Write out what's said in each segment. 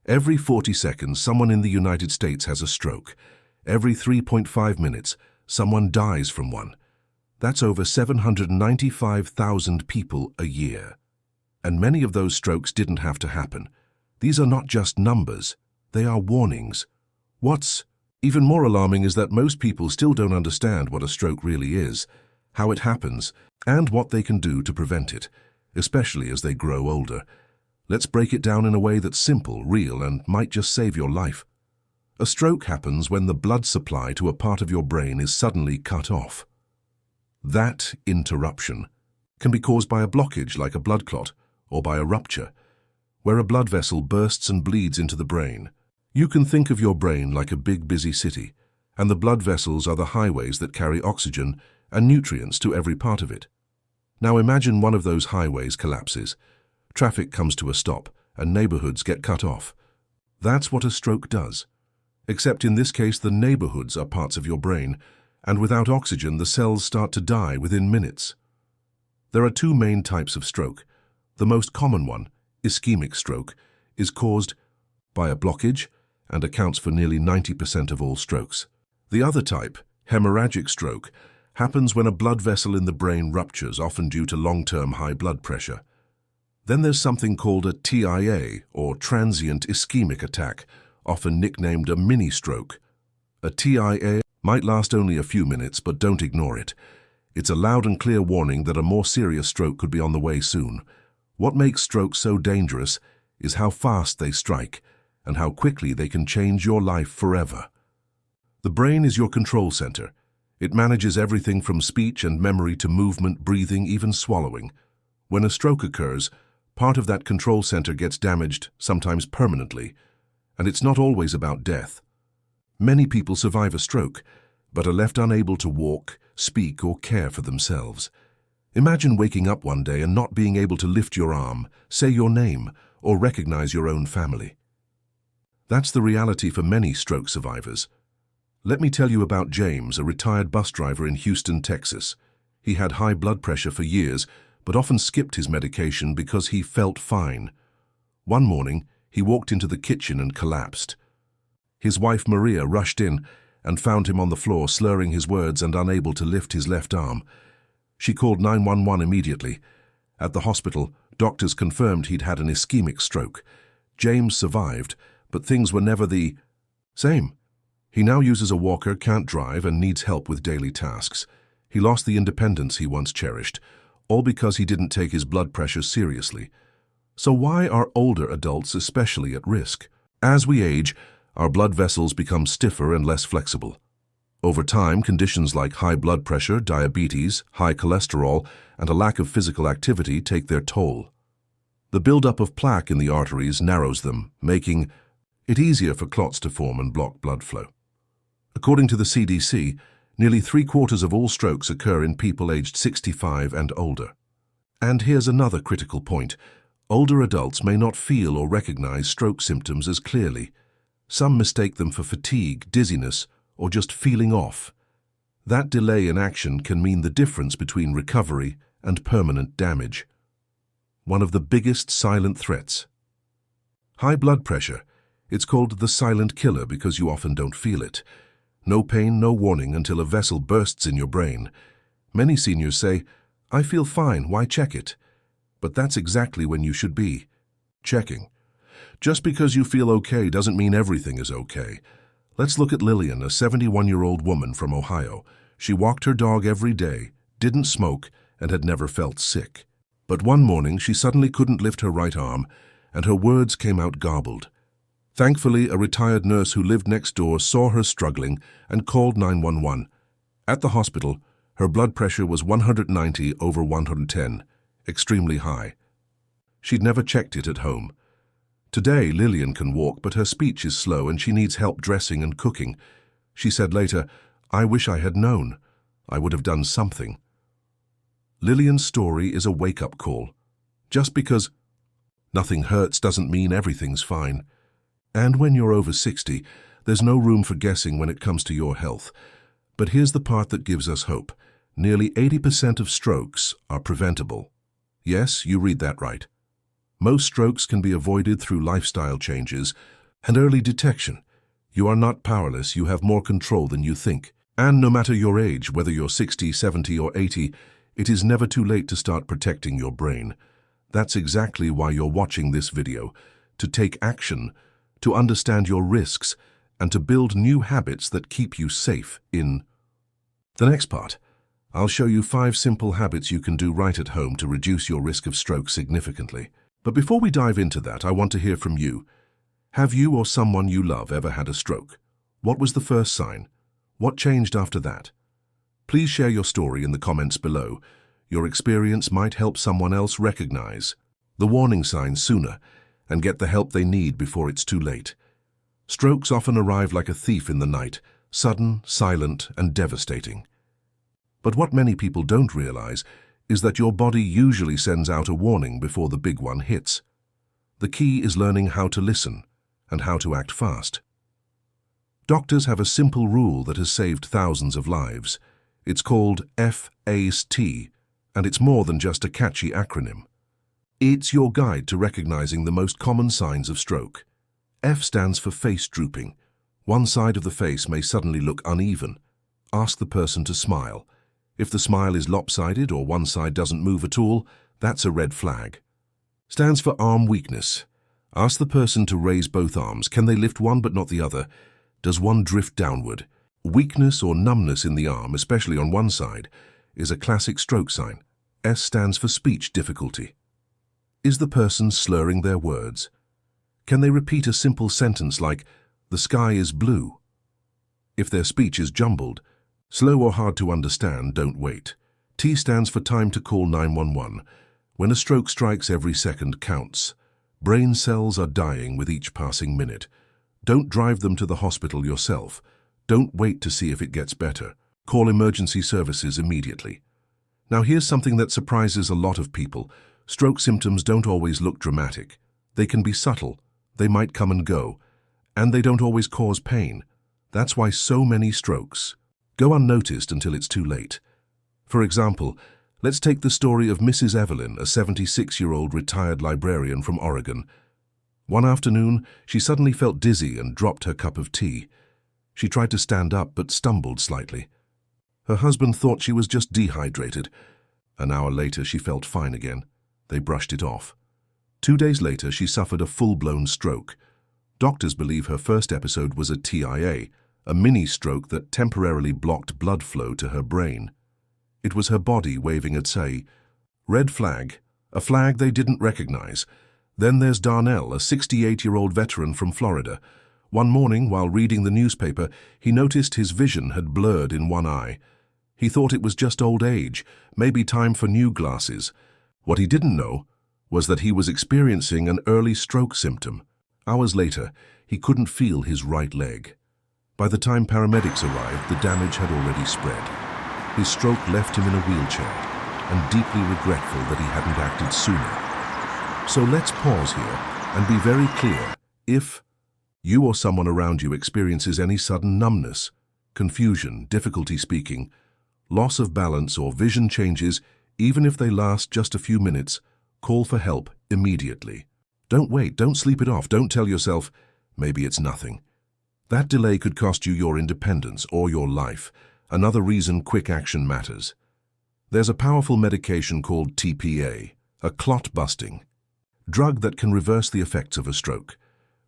Every 40 seconds, someone in the United States has a stroke. Every 3.5 minutes, someone dies from one. That's over 795,000 people a year. And many of those strokes didn't have to happen. These are not just numbers, they are warnings. What's even more alarming is that most people still don't understand what a stroke really is, how it happens, and what they can do to prevent it, especially as they grow older. Let's break it down in a way that's simple, real, and might just save your life. A stroke happens when the blood supply to a part of your brain is suddenly cut off. That interruption can be caused by a blockage like a blood clot or by a rupture, where a blood vessel bursts and bleeds into the brain. You can think of your brain like a big, busy city, and the blood vessels are the highways that carry oxygen and nutrients to every part of it. Now imagine one of those highways collapses. Traffic comes to a stop, and neighborhoods get cut off. That's what a stroke does. Except in this case, the neighborhoods are parts of your brain, and without oxygen, the cells start to die within minutes. There are two main types of stroke. The most common one, ischemic stroke, is caused by a blockage and accounts for nearly 90% of all strokes. The other type, hemorrhagic stroke, happens when a blood vessel in the brain ruptures, often due to long-term high blood pressure. Then there's something called a TIA, or transient ischemic attack, often nicknamed a mini-stroke. A TIA might last only a few minutes, but don't ignore it. It's a loud and clear warning that a more serious stroke could be on the way soon. What makes strokes so dangerous is how fast they strike and how quickly they can change your life forever. The brain is your control center. It manages everything from speech and memory to movement, breathing, even swallowing. When a stroke occurs, part of that control center gets damaged, sometimes permanently, and it's not always about death. Many people survive a stroke, but are left unable to walk, speak, or care for themselves. Imagine waking up one day and not being able to lift your arm, say your name, or recognize your own family. That's the reality for many stroke survivors. Let me tell you about James, a retired bus driver in Houston, Texas. He had high blood pressure for years, but often skipped his medication because he felt fine. One morning, he walked into the kitchen and collapsed. His wife Maria rushed in and found him on the floor, slurring his words and unable to lift his left arm. She called 911 immediately. At the hospital, doctors confirmed he'd had an ischemic stroke. James survived, but things were never the same. He now uses a walker, can't drive, and needs help with daily tasks. He lost the independence he once cherished, all because he didn't take his blood pressure seriously. So why are older adults especially at risk? As we age, our blood vessels become stiffer and less flexible. Over time, conditions like high blood pressure, diabetes, high cholesterol, and a lack of physical activity take their toll. The buildup of plaque in the arteries narrows them, making it easier for clots to form and block blood flow. According to the CDC, nearly 3/4 of all strokes occur in people aged 65 and older. And here's another critical point. Older adults may not feel or recognize stroke symptoms as clearly. Some mistake them for fatigue, dizziness, or just feeling off. That delay in action can mean the difference between recovery and permanent damage. One of the biggest silent threats. High blood pressure. It's called the silent killer because you often don't feel it. No pain, no warning until a vessel bursts in your brain. Many seniors say, "I feel fine, why check it?" But that's exactly when you should be checking. Just because you feel okay doesn't mean everything is okay. Let's look at Lillian, a 71-year-old woman from Ohio. She walked her dog every day, didn't smoke, and had never felt sick. But one morning, she suddenly couldn't lift her right arm, and her words came out garbled. Thankfully, a retired nurse who lived next door saw her struggling and called 911. At the hospital, her blood pressure was 190 over 110, extremely high. She'd never checked it at home. Today, Lillian can walk, but her speech is slow and she needs help dressing and cooking. She said later, "I wish I had known. I would have done something." Lillian's story is a wake-up call. Just because nothing hurts doesn't mean everything's fine. And when you're over 60, there's no room for guessing when it comes to your health. But here's the part that gives us hope. Nearly 80% of strokes are preventable. Yes, you read that right. Most strokes can be avoided through lifestyle changes and early detection. You are not powerless, you have more control than you think. And no matter your age, whether you're 60, 70 or 80, it is never too late to start protecting your brain. That's exactly why you're watching this video, to take action, to understand your risks, and to build new habits that keep you safe in the next part. I'll show you 5 simple habits you can do right at home to reduce your risk of stroke significantly. But before we dive into that, I want to hear from you. Have you or someone you love ever had a stroke? What was the first sign? What changed after that? Please share your story in the comments below. Your experience might help someone else recognize the warning signs sooner and get the help they need before it's too late. Strokes often arrive like a thief in the night, sudden, silent, and devastating. But what many people don't realize is that your body usually sends out a warning before the big one hits. The key is learning how to listen and how to act fast. Doctors have a simple rule that has saved thousands of lives. It's called FAST, and it's more than just a catchy acronym. It's your guide to recognizing the most common signs of stroke. F stands for face drooping. One side of the face may suddenly look uneven. Ask the person to smile. If the smile is lopsided or one side doesn't move at all, that's a red flag. Stands for arm weakness. Ask the person to raise both arms. Can they lift one but not the other? Does one drift downward? Weakness or numbness in the arm, especially on one side, is a classic stroke sign. S stands for speech difficulty. Is the person slurring their words? Can they repeat a simple sentence like, "The sky is blue"? If their speech is jumbled, slow or hard to understand, don't wait. T stands for time to call 911. When a stroke strikes, every second counts. Brain cells are dying with each passing minute. Don't drive them to the hospital yourself. Don't wait to see if it gets better. Call emergency services immediately. Now here's something that surprises a lot of people. Stroke symptoms don't always look dramatic. They can be subtle, they might come and go, and they don't always cause pain. That's why so many strokes go unnoticed until it's too late. For example, let's take the story of Mrs. Evelyn, a 76-year-old retired librarian from Oregon. One afternoon, she suddenly felt dizzy and dropped her cup of tea. She tried to stand up but stumbled slightly. Her husband thought she was just dehydrated. An hour later, she felt fine again. They brushed it off. 2 days later, she suffered a full-blown stroke. Doctors believe her first episode was a TIA, a mini-stroke that temporarily blocked blood flow to her brain. It was her body waving at say, red flag, a flag they didn't recognize. Then there's Darnell, a 68-year-old veteran from Florida. One morning, while reading the newspaper, he noticed his vision had blurred in one eye. He thought it was just old age, maybe time for new glasses. What he didn't know was that he was experiencing an early stroke symptom. Hours later, he couldn't feel his right leg. By the time paramedics arrived, the damage had already spread. His stroke left him in a wheelchair, and deeply regretful that he hadn't acted sooner. So let's pause here and be very clear. If you or someone around you experiences any sudden numbness, confusion, difficulty speaking, loss of balance or vision changes, even if they last just a few minutes, call for help immediately. Don't wait, don't sleep it off, don't tell yourself, maybe it's nothing. That delay could cost you your independence or your life. Another reason quick action matters. There's a powerful medication called TPA, a clot-busting drug that can reverse the effects of a stroke,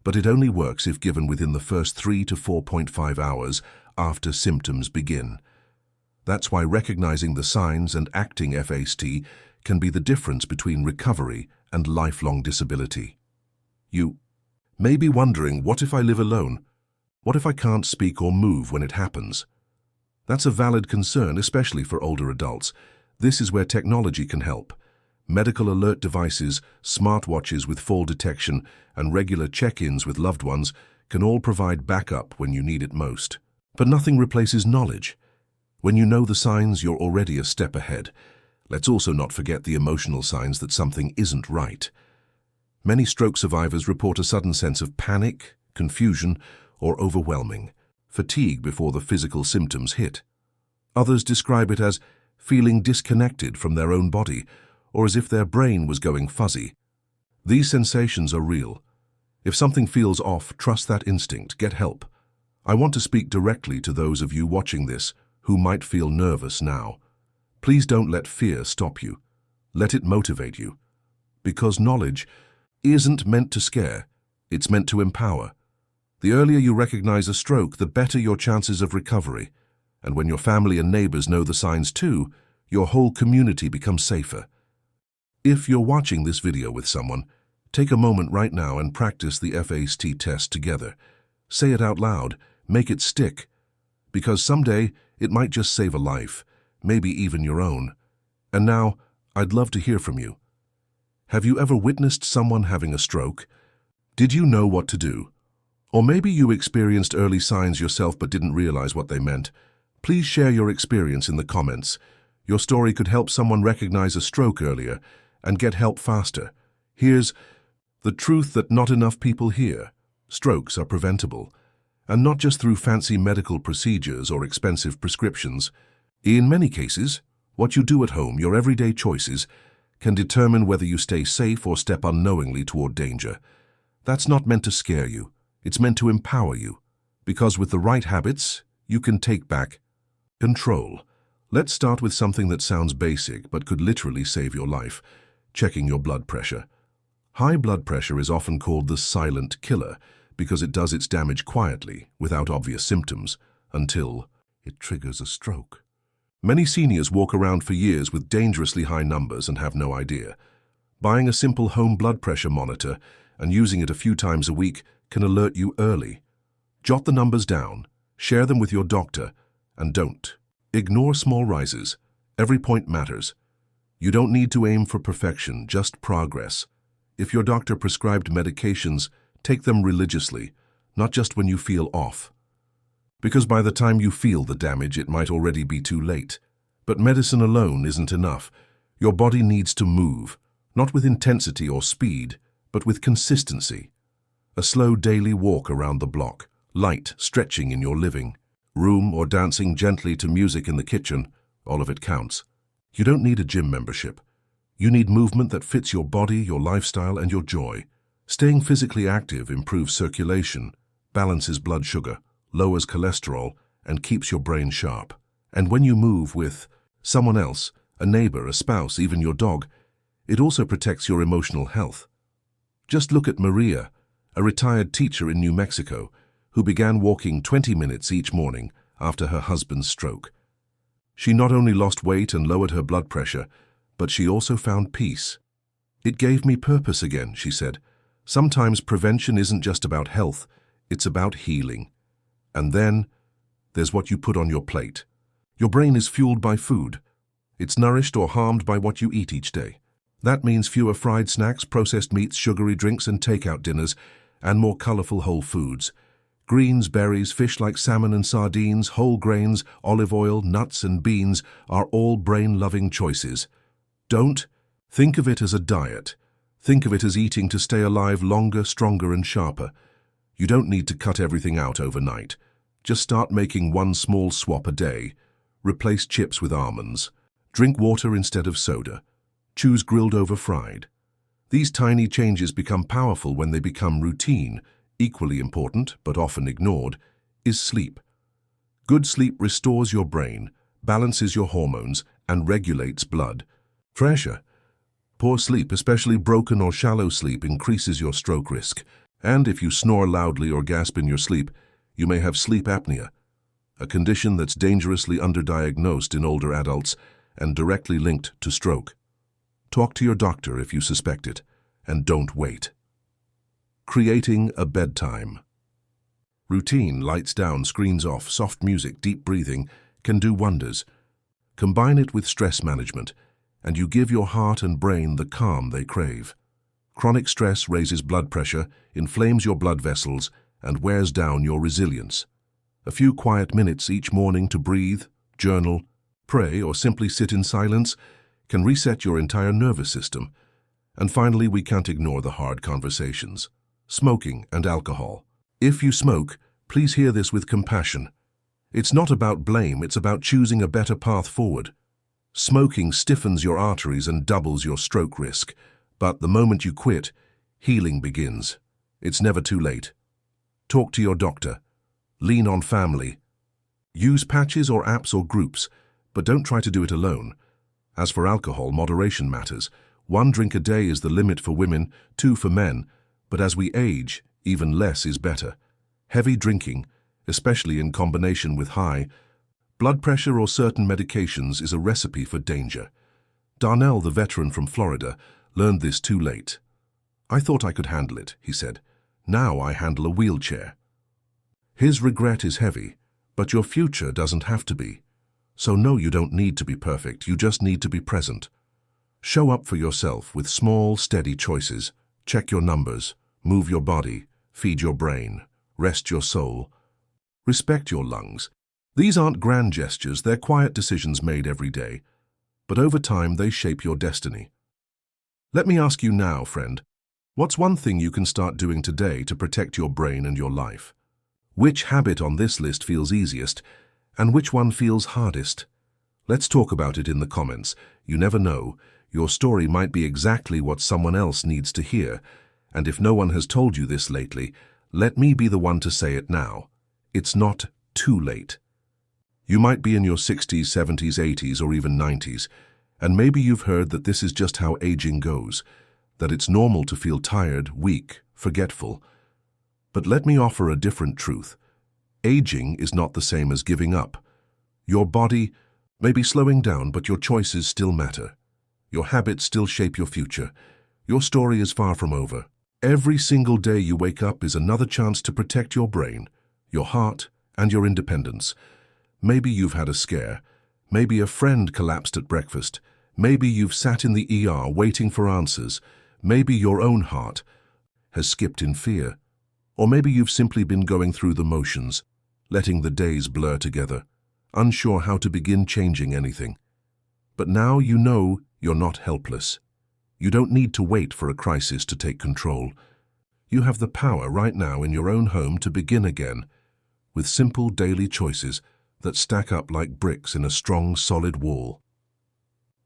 but it only works if given within the first 3 to 4.5 hours after symptoms begin. That's why recognizing the signs and acting FAST can be the difference between recovery and lifelong disability. You may be wondering, what if I live alone? What if I can't speak or move when it happens? That's a valid concern, especially for older adults. This is where technology can help. Medical alert devices, smartwatches with fall detection, and regular check-ins with loved ones can all provide backup when you need it most. But nothing replaces knowledge. When you know the signs, you're already a step ahead. Let's also not forget the emotional signs that something isn't right. Many stroke survivors report a sudden sense of panic, confusion, or overwhelming fatigue before the physical symptoms hit. Others describe it as feeling disconnected from their own body, or as if their brain was going fuzzy. These sensations are real. If something feels off, trust that instinct. Get help. I want to speak directly to those of you watching this who might feel nervous now. Please don't let fear stop you. Let it motivate you. Because knowledge isn't meant to scare, it's meant to empower. The earlier you recognize a stroke, the better your chances of recovery. And when your family and neighbors know the signs too, your whole community becomes safer. If you're watching this video with someone, take a moment right now and practice the FAST test together. Say it out loud, make it stick. Because someday, it might just save a life, maybe even your own. And now, I'd love to hear from you. Have you ever witnessed someone having a stroke? Did you know what to do? Or maybe you experienced early signs yourself but didn't realize what they meant. Please share your experience in the comments. Your story could help someone recognize a stroke earlier and get help faster. Here's the truth that not enough people hear. Strokes are preventable, and not just through fancy medical procedures or expensive prescriptions. In many cases, what you do at home, your everyday choices, can determine whether you stay safe or step unknowingly toward danger. That's not meant to scare you. It's meant to empower you. Because with the right habits, you can take back control. Let's start with something that sounds basic but could literally save your life: checking your blood pressure. High blood pressure is often called the silent killer because it does its damage quietly, without obvious symptoms, until it triggers a stroke. Many seniors walk around for years with dangerously high numbers and have no idea. Buying a simple home blood pressure monitor and using it a few times a week can alert you early. Jot the numbers down, share them with your doctor, and don't ignore small rises. Every point matters. You don't need to aim for perfection, just progress. If your doctor prescribed medications, take them religiously, not just when you feel off. Because by the time you feel the damage, it might already be too late. But medicine alone isn't enough. Your body needs to move, not with intensity or speed, but with consistency. A slow daily walk around the block, light stretching in your living room, or dancing gently to music in the kitchen, all of it counts. You don't need a gym membership. You need movement that fits your body, your lifestyle, and your joy. Staying physically active improves circulation, balances blood sugar, lowers cholesterol, and keeps your brain sharp. And when you move with someone else, a neighbor, a spouse, even your dog, it also protects your emotional health. Just look at Maria, a retired teacher in New Mexico, who began walking 20 minutes each morning after her husband's stroke. She not only lost weight and lowered her blood pressure, but she also found peace. "It gave me purpose again," she said. "Sometimes prevention isn't just about health, it's about healing." And then, there's what you put on your plate. Your brain is fueled by food. It's nourished or harmed by what you eat each day. That means fewer fried snacks, processed meats, sugary drinks, and takeout dinners, and more colorful whole foods. Greens, berries, fish like salmon and sardines, whole grains, olive oil, nuts, and beans are all brain-loving choices. Don't think of it as a diet. Think of it as eating to stay alive longer, stronger, and sharper. You don't need to cut everything out overnight. Just start making one small swap a day. Replace chips with almonds. Drink water instead of soda. Choose grilled over fried. These tiny changes become powerful when they become routine. Equally important, but often ignored, is sleep. Good sleep restores your brain, balances your hormones, and regulates blood pressure. Poor sleep, especially broken or shallow sleep, increases your stroke risk. And if you snore loudly or gasp in your sleep, you may have sleep apnea, a condition that's dangerously underdiagnosed in older adults and directly linked to stroke. Talk to your doctor if you suspect it, and don't wait. Creating a bedtime. Routine, lights down, screens off, soft music, deep breathing can do wonders. Combine it with stress management, and you give your heart and brain the calm they crave. Chronic stress raises blood pressure, inflames your blood vessels, and wears down your resilience. A few quiet minutes each morning to breathe, journal, pray, or simply sit in silence can reset your entire nervous system. And finally, we can't ignore the hard conversations. Smoking and alcohol. If you smoke, please hear this with compassion. It's not about blame, it's about choosing a better path forward. Smoking stiffens your arteries and doubles your stroke risk. But the moment you quit, healing begins. It's never too late. Talk to your doctor. Lean on family. Use patches or apps or groups, but don't try to do it alone. As for alcohol, moderation matters. 1 drink a day is the limit for women, 2 for men, but as we age, even less is better. Heavy drinking, especially in combination with high blood pressure or certain medications, is a recipe for danger. Darnell, the veteran from Florida, learned this too late. "I thought I could handle it," he said. "Now I handle a wheelchair." His regret is heavy, but your future doesn't have to be. So no, you don't need to be perfect, you just need to be present. Show up for yourself with small, steady choices. Check your numbers, move your body, feed your brain, rest your soul. Respect your lungs. These aren't grand gestures, they're quiet decisions made every day. But over time, they shape your destiny. Let me ask you now, friend, what's one thing you can start doing today to protect your brain and your life? Which habit on this list feels easiest, and which one feels hardest? Let's talk about it in the comments. You never know, your story might be exactly what someone else needs to hear, and if no one has told you this lately, let me be the one to say it now. It's not too late. You might be in your 60s, 70s, 80s, or even 90s, and maybe you've heard that this is just how aging goes, that it's normal to feel tired, weak, forgetful. But let me offer a different truth. Aging is not the same as giving up. Your body may be slowing down, but your choices still matter. Your habits still shape your future. Your story is far from over. Every single day you wake up is another chance to protect your brain, your heart, and your independence. Maybe you've had a scare. Maybe a friend collapsed at breakfast. Maybe you've sat in the ER waiting for answers. Maybe your own heart has skipped in fear. Or maybe you've simply been going through the motions, letting the days blur together, unsure how to begin changing anything. But now you know you're not helpless. You don't need to wait for a crisis to take control. You have the power right now in your own home to begin again, with simple daily choices that stack up like bricks in a strong, solid wall.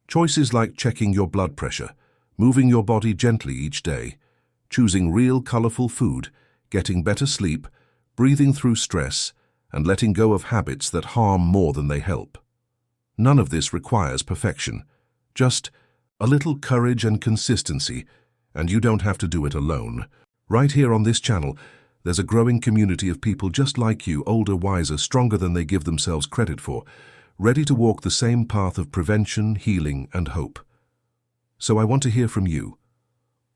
Choices like checking your blood pressure, moving your body gently each day, choosing real, colorful food, getting better sleep, breathing through stress, and letting go of habits that harm more than they help. None of this requires perfection, just a little courage and consistency, and you don't have to do it alone. Right here on this channel, there's a growing community of people just like you, older, wiser, stronger than they give themselves credit for, ready to walk the same path of prevention, healing, and hope. So I want to hear from you.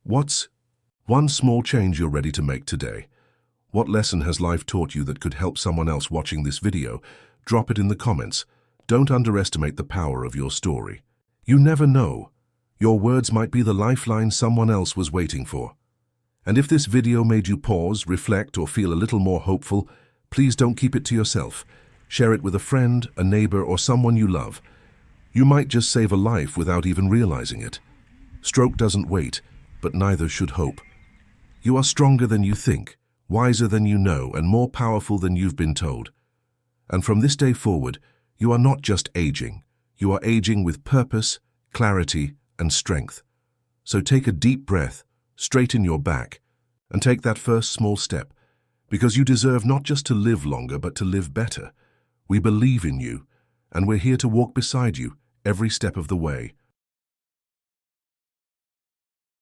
What's one small change you're ready to make today? What lesson has life taught you that could help someone else watching this video? Drop it in the comments. Don't underestimate the power of your story. You never know. Your words might be the lifeline someone else was waiting for. And if this video made you pause, reflect, or feel a little more hopeful, please don't keep it to yourself. Share it with a friend, a neighbor, or someone you love. You might just save a life without even realizing it. Stroke doesn't wait, but neither should hope. You are stronger than you think, wiser than you know, and more powerful than you've been told. And from this day forward, you are not just aging. You are aging with purpose, clarity, and strength. So take a deep breath, straighten your back, and take that first small step, because you deserve not just to live longer, but to live better. We believe in you, and we're here to walk beside you every step of the way.